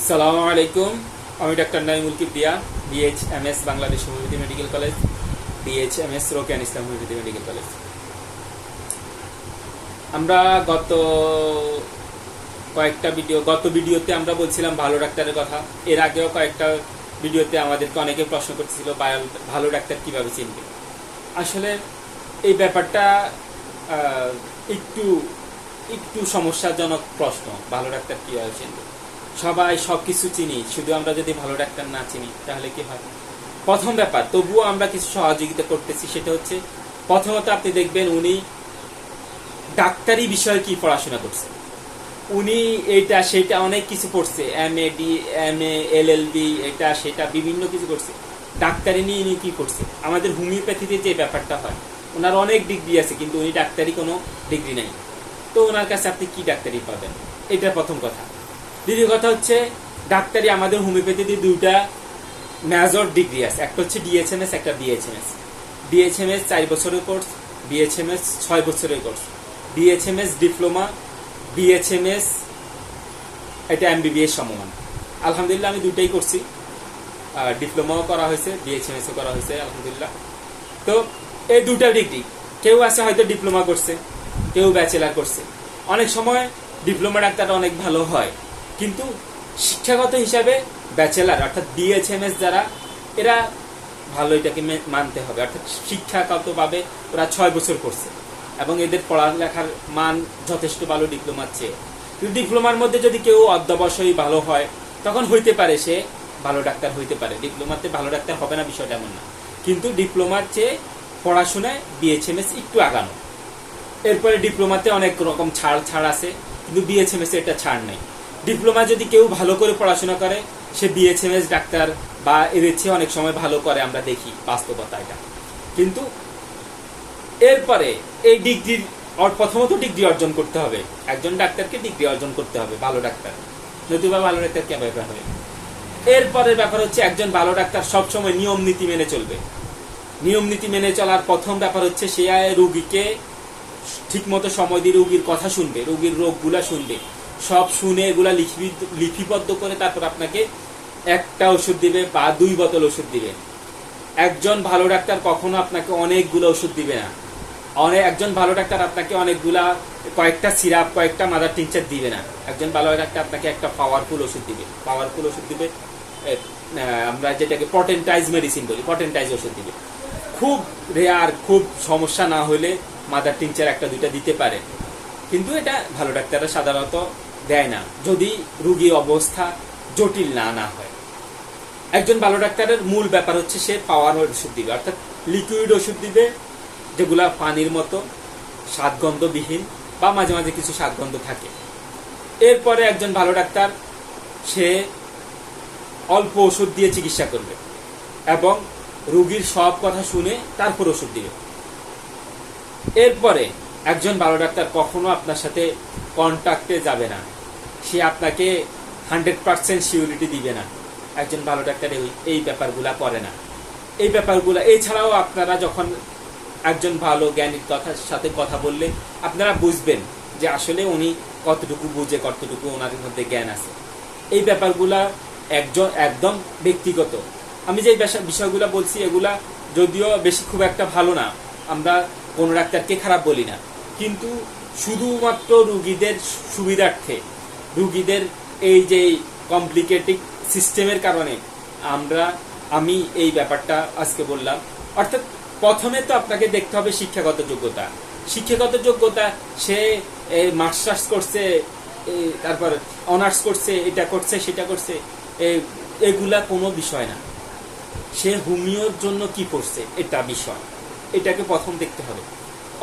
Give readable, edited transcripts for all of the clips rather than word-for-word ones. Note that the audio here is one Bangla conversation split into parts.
সালামু আলাইকুম। আমি doctor Naimul Kibria, BHMS Bangladesh homeopathy medical college, BHMS রোকেয়ান ইসলাম হোমিওপ্যাথি মেডিকেল কলেজ। আমরা গত ভিডিওতে আমরা বলছিলাম ভালো ডাক্তারের কথা। এর আগেও কয়েকটা ভিডিওতে আমাদেরকে অনেকে প্রশ্ন করতেছিল ভালো ডাক্তার কিভাবে চিনবে। আসলে এই ব্যাপারটা একটু একটু সমস্যাজনক প্রশ্ন। ভালো ডাক্তার কিভাবে চিনবে? সবাই সবকিছু চিনি, শুধু আমরা যদি ভালো ডাক্তার না চিনি তাহলে কি হয়? প্রথম ব্যাপার, তবুও আমরা কিছু সহযোগিতা করতেছি, সেটা হচ্ছে প্রথমত আপনি দেখবেন উনি ডাক্তারি বিষয়ে কি পড়াশোনা করছে। উনি এইটা সেটা অনেক কিছু পড়ছে, MA LLB এটা সেটা বিভিন্ন কিছু করছে। ডাক্তারি নিয়ে উনি কি করছে? আমাদের হোমিওপ্যাথিতে যে ব্যাপারটা হয়, ওনার অনেক ডিগ্রি আছে কিন্তু উনি ডাক্তারি কোনো ডিগ্রি নাই, তো ওনার কাছে আপনি কি ডাক্তারি পাবেন? এটা প্রথম কথা। দ্বিতীয় কথা হচ্ছে ডাক্তারি আমাদের হোমিওপ্যাথিতে দুইটা মেজর ডিগ্রি আছে, একটা হচ্ছে DHMS, একটা BHMS। DHMS 4 বছরের কোর্স, BHMS 6 বছরের কোর্স। DHMS ডিপ্লোমা, BHMS এটা MBBS সমমান। আলহামদুলিল্লাহ আমি দুটাই করছি, ডিপ্লোমাও করা হয়েছে, BHMSও করা হয়েছে আলহামদুলিল্লাহ। তো এই দুটা ডিগ্রি, কেউ আছে হয়তো ডিপ্লোমা করছে, কেউ ব্যাচেলার করছে। অনেক সময় ডিপ্লোমা ডাক্তার অনেক ভালো হয়, কিন্তু শিক্ষাগত হিসাবে ব্যাচেলার অর্থাৎ BHMS যারা, এরা ভালো, এটাকে মানতে হবে। অর্থাৎ শিক্ষাগতভাবে ওরা 6 বছর করছে এবং এদের পড়ালেখার মান যথেষ্ট ভালো ডিপ্লোমার চেয়ে। কিন্তু ডিপ্লোমার মধ্যে যদি কেউ অধ্যবসায়ী ভালো হয়, তখন হইতে পারে সে ভালো ডাক্তার হইতে পারে। ডিপ্লোমাতে ভালো ডাক্তার হবে না বিষয়টা এমন না, কিন্তু ডিপ্লোমার চেয়ে পড়াশোনায় BHMS একটু আগানো। এরপরে ডিপ্লোমাতে অনেক রকম ছাড় আছে, কিন্তু BHMS এটা ছাড় নাই। ডিপ্লোমা যদি কেউ ভালো করে পড়াশোনা করে, সে BHMS ডাক্তার বা এদের চেয়ে অনেক সময় ভালো করে, আমরা দেখি বাস্তবতা এটা। কিন্তু এরপরে এই ডিগ্রির প্রথমত ডিগ্রি অর্জন করতে হবে, একজন ডাক্তারকে ডিগ্রি অর্জন করতে হবে ভালো ডাক্তার, নতুবা ভালো ডাক্তার কেমন হবে। এরপরের ব্যাপার হচ্ছে একজন ভালো ডাক্তার সবসময় নিয়ম নীতি মেনে চলবে। নিয়ম নীতি মেনে চলার প্রথম ব্যাপার হচ্ছে সে রুগীকে ঠিকমতো সময় দিয়ে রুগীর কথা শুনবে, রুগীর রোগগুলা শুনবে, সব শুনে এগুলা লিপিবদ্ধ করে তারপর আপনাকে একটা ওষুধ দিবে বা 2 বোতল ওষুধ দিবে। একজন ভালো ডাক্তার কখনো আপনাকে অনেকগুলো ওষুধ দিবে না। একজন ভালো ডাক্তার আপনাকে অনেকগুলা কয়েকটা সিরাপ, কয়েকটা মাদার টিংচার দিবে না। একজন ভালো ডাক্তার আপনাকে একটা পাওয়ারফুল ওষুধ দিবে। আমরা যেটাকে পটেন্টাইজ মেডিসিন বলি, পটেন্টাইজ ওষুধ দিবে। খুব রেয়ার, খুব সমস্যা না হলে মাদার টিংচার একটা দুইটা দিতে পারে, কিন্তু এটা ভালো ডাক্তাররা সাধারণত দেয় না, যদি রুগীর অবস্থা জটিল না হয়। একজন ভালো ডাক্তারের মূল ব্যাপার হচ্ছে সে পাওয়ার ওষুধ দিবে, অর্থাৎ লিকুইড ওষুধ দিবে, যেগুলা পানির মতো স্বাদগন্ধবিহীন বা মাঝে মাঝে কিছু স্বাদগন্ধ থাকে। এরপরে একজন ভালো ডাক্তার সে অল্প ওষুধ দিয়ে চিকিৎসা করবে এবং রুগীর সব কথা শুনে তারপর ওষুধ দিবে। এরপরে একজন ভালো ডাক্তার কখনো আপনার সাথে কন্ট্যাক্টে যাবে না, সে আপনাকে 100% সিউরিটি দিবে না। একজন ভালো ডাক্তার এই ব্যাপারগুলা করে না। এই ব্যাপারগুলা এছাড়াও আপনারা যখন একজন ভালো জ্ঞানীর সাথে কথা বললে আপনারা বুঝবেন যে আসলে উনি কতটুকু বুঝে, কতটুকু ওনার মধ্যে জ্ঞান আছে। এই ব্যাপারগুলা একদম ব্যক্তিগত। আমি যে বিষয়গুলো বলছি এগুলা যদিও বেশি খুব একটা ভালো না, আমরা কোনো ডাক্তারকে খারাপ বলি না, কিন্তু শুধুমাত্র রুগীদের সুবিধার্থে, রুগীদের এই যে কমপ্লিকেটেড সিস্টেমের কারণে আমি এই ব্যাপারটা আজকে বললাম। অর্থাৎ প্রথমে তো আপনাকে দেখতে হবে শিক্ষাগত যোগ্যতা। সে মাস্টার্স করছে, তারপর অনার্স করছে, এটা করছে সেটা করছে, এগুলা কোনো বিষয় না। সে হোমিওর জন্য কি করছে এটা বিষয়, এটাকে প্রথম দেখতে হবে।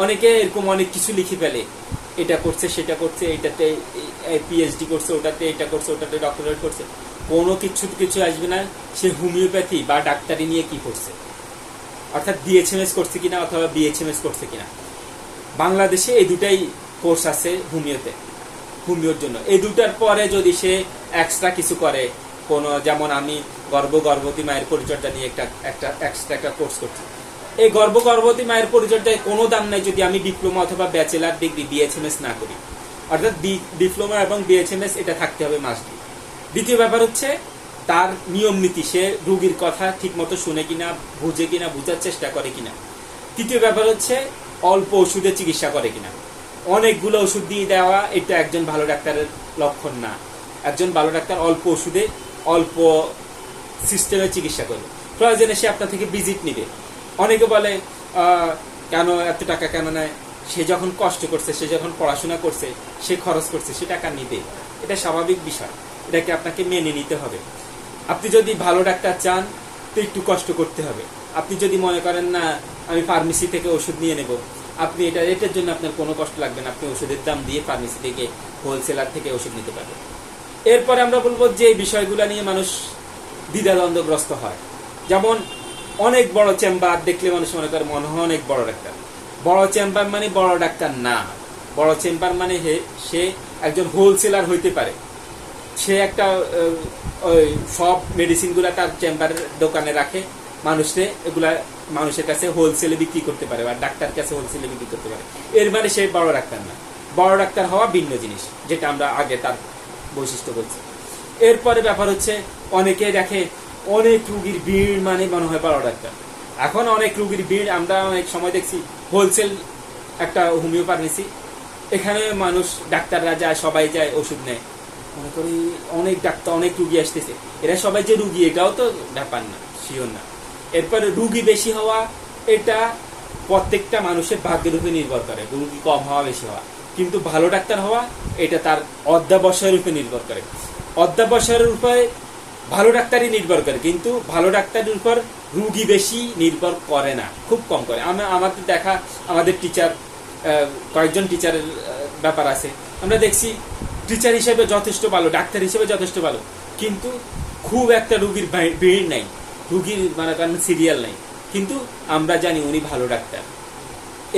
অনেকে এরকম অনেক কিছু লিখে ফেলে, এটা করছে সেটা করছে, এটাতে PhD করছে, ওটাতে এটা করছে, ওটাতে ডক্টরেট করছে, কোনো কিছু আসবে না সে হোমিওপ্যাথি বা ডাক্তারি নিয়ে কি করছে, অর্থাৎ DHMS করছে কিনা অথবা BHMS করছে কিনা। বাংলাদেশে এই দুটাই কোর্স আছে হোমিওর জন্য। এই দুটার পরে যদি সে এক্সট্রা কিছু করে, কোনো যেমন আমি গর্ভবতী মায়ের পরিচর্যা নিয়ে একটা কোর্স করছি, এই গর্ভবতী মায়ের পরিচর্যায় কোনো দাম নাই যদি আমি ডিপ্লোমা অথবা ব্যাচেলার ডিগ্রি BHMS না করি। অর্থাৎ ডিপ্লোমা এবং BHMS এটা থাকতে হবে মাস্ট বি। দ্বিতীয় ব্যাপার হচ্ছে তার নিয়ম নীতি, সে রোগীর কথা ঠিক মতো শুনে কিনা, বুঝে কিনা, বুঝার চেষ্টা করে কিনা। তৃতীয় ব্যাপার হচ্ছে অল্প ওষুধে চিকিৎসা করে কিনা। অনেকগুলো ওষুধ দিয়ে দেওয়া এটা একজন ভালো ডাক্তারের লক্ষণ না। একজন ভালো ডাক্তার অল্প ওষুধে, অল্প সিস্টেমে চিকিৎসা করবে। প্রয়োজনে সে আপনার থেকে ভিজিট নিবে। অনেকে বলে কেন এত টাকা কেন নেয়? সে যখন কষ্ট করছে, সে যখন পড়াশোনা করছে, সে খরচ করছে, সে টাকা নিবে। এটা স্বাভাবিক বিষয়, এটাকে আপনাকে মেনে নিতে হবে। আপনি যদি ভালো ডাক্তার চান তো একটু কষ্ট করতে হবে। আপনি যদি মনে করেন না আমি ফার্মেসি থেকে ওষুধ নিয়ে নেব, আপনি এটার জন্য আপনার কোনো কষ্ট লাগবে না। আপনি ওষুধের দাম দিয়ে ফার্মেসি থেকে, হোলসেলার থেকে ওষুধ নিতে পারবেন। এরপরে আমরা বলবো যে বিষয়গুলো নিয়ে মানুষ দ্বিধাদ্বন্দ্বগ্রস্ত হয়। যেমন অনেক বড় চেম্বার দেখলে মানুষ মনে করে মনে হয় অনেক বড় ডাক্তার। বড় চেম্বার মানে বড় ডাক্তার না। বড় চেম্বার মানে সে একজন হোলসেলার হইতে পারে। সে একটা সব মেডিসিনগুলা তার চেম্বারের দোকানে রাখে, মানুষের কাছে হোলসেলে বিক্রি করতে পারে, বা ডাক্তার কাছে হোলসেলে বিক্রি করতে পারে। এর মানে সে বড় ডাক্তার না। বড় ডাক্তার হওয়া ভিন্ন জিনিস, যেটা আমরা আগে তার বৈশিষ্ট্য বলছি। এরপরে ব্যাপার হচ্ছে অনেকে দেখে অনেক রুগীর ভিড় মানে মনে হয় বড় ডাক্তার। এখন অনেক রুগীর ভিড়, আমরা অনেক সময় দেখছি হোলসেল একটা হোমিও ফার্মেসি, এখানে মানুষ ডাক্তাররা যায়, সবাই যায়, ওষুধ নেয়। মনে করি অনেক ডাক্তার, অনেক রুগী আসতেছে, এরা সবাই যে রুগী এটাও তো ব্যাপার না, শিওর না। এরপরে রুগী বেশি হওয়া, এটা প্রত্যেকটা মানুষের ভাগ্যের উপরে নির্ভর করে, রুগী কম হওয়া বেশি হওয়া। কিন্তু ভালো ডাক্তার হওয়া এটা তার অধ্যাবসায়ের উপরে নির্ভর করে। অধ্যাবসায়ের উপরে ভালো ডাক্তারই নির্ভর করে, কিন্তু ভালো ডাক্তারের উপর রুগী বেশি নির্ভর করে না, খুব কম করে। আমাদের দেখা, আমাদের টিচার, কয়েকজন টিচারের ব্যাপার আছে, আমরা দেখছি টিচার হিসেবে যথেষ্ট ভালো, ডাক্তার হিসেবে যথেষ্ট ভালো, কিন্তু খুব একটা রুগীর ভিড় নাই, রুগীর মানে কারণ সিরিয়াল নাই, কিন্তু আমরা জানি উনি ভালো ডাক্তার।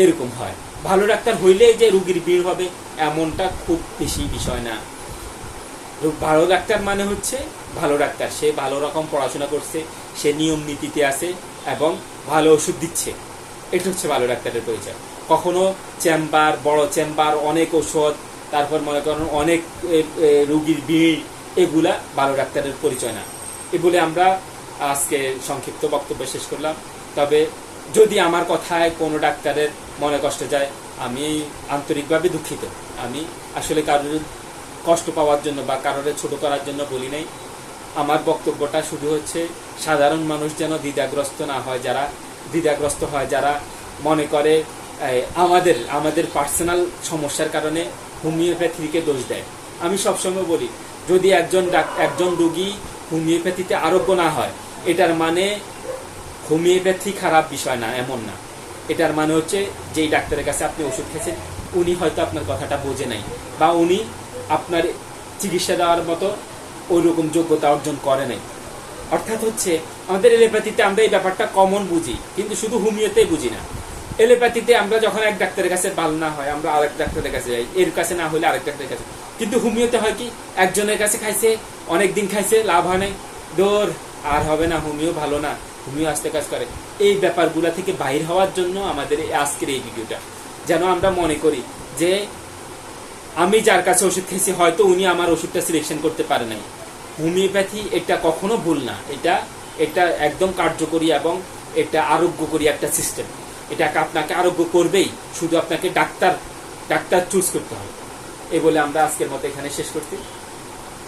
এরকম হয়। ভালো ডাক্তার হইলে যে রুগীর ভিড় হবে এমনটা খুব বেশি বিষয় না। ভালো ডাক্তার মানে হচ্ছে ভালো ডাক্তার, সে ভালো রকম পড়াশোনা করছে, সে নিয়ম নীতিতে আছে এবং ভালো ওষুধ দিচ্ছে। এটা হচ্ছে ভালো ডাক্তারের পরিচয়। কখনো চেম্বার, বড় চেম্বার, অনেক ওষুধ, তারপর মনে করেন অনেক রুগীর ভিড়, এগুলা ভালো ডাক্তারের পরিচয় না। এ বলে আমরা আজকে সংক্ষিপ্ত বক্তব্য শেষ করলাম। তবে যদি আমার কথায় কোনো ডাক্তারের মনে কষ্ট যায়, আমি আন্তরিকভাবে দুঃখিত। আমি আসলে কারোর কষ্ট পাওয়ার জন্য বা কারোর ছোট করার জন্য বলি নাই। আমার বক্তব্যটা শুধু হচ্ছে সাধারণ মানুষ যেন দ্বিধাগ্রস্ত না হয়, যারা মনে করে আমাদের পার্সোনাল সমস্যার কারণে হোমিওপ্যাথিকে দোষ দেয়। আমি সবসময় বলি, যদি একজন রোগী হোমিওপ্যাথিতে আরোগ্য না হয়, এটার মানে হোমিওপ্যাথি খারাপ বিষয় না, এমন না। এটার মানে হচ্ছে যেই ডাক্তারের কাছে আপনি ওষুধ খেয়েছেন উনি হয়তো আপনার কথাটা বোঝে নাই, বা উনি আপনার চিকিৎসা দেওয়ার মতো ওই রকম যোগ্যতা অর্জন করে নাই। অর্থাৎ হচ্ছে আমাদের এলোপ্যাথিতে আমরা এই ব্যাপারটা কমন বুঝি, কিন্তু শুধু হোমিওতে বুঝি না। এলোপ্যাথিতে আমরা যখন এক ডাক্তারের কাছে ভালো না হয়, আমরা আরেক ডাক্তারের কাছে যাই, এর কাছে না হলে আরেক ডাক্তারের কাছে। কিন্তু হোমিওতে হয় কি, একজনের কাছে খাইছে, অনেকদিন খাইছে, লাভ হয় নাই, দৌড় আর হবে না, হোমিও ভালো না, হোমিও আস্তে কাজ করে। এই ব্যাপারগুলা থেকে বাইর হওয়ার জন্য আমাদের আজকের এই ভিডিওটা, যেন আমরা মনে করি যে আমি যার কাছে ওষুধ খেয়েছি হয়তো উনি আমার ওষুধটা সিলেকশন করতে পারে নাই। হোমিওপ্যাথি এটা কখনো ভুল না, এটা একদম কার্যকরী এবং এটা আরোগ্যকরী একটা সিস্টেম। এটাকে আপনাকে আরোগ্য করবেই, শুধু আপনাকে ডাক্তার চুজ করতে হবে। এই বলে আমরা আজকের মতো এখানে শেষ করছি।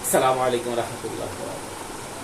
আসসালামু আলাইকুম রহমতুল্লাহ।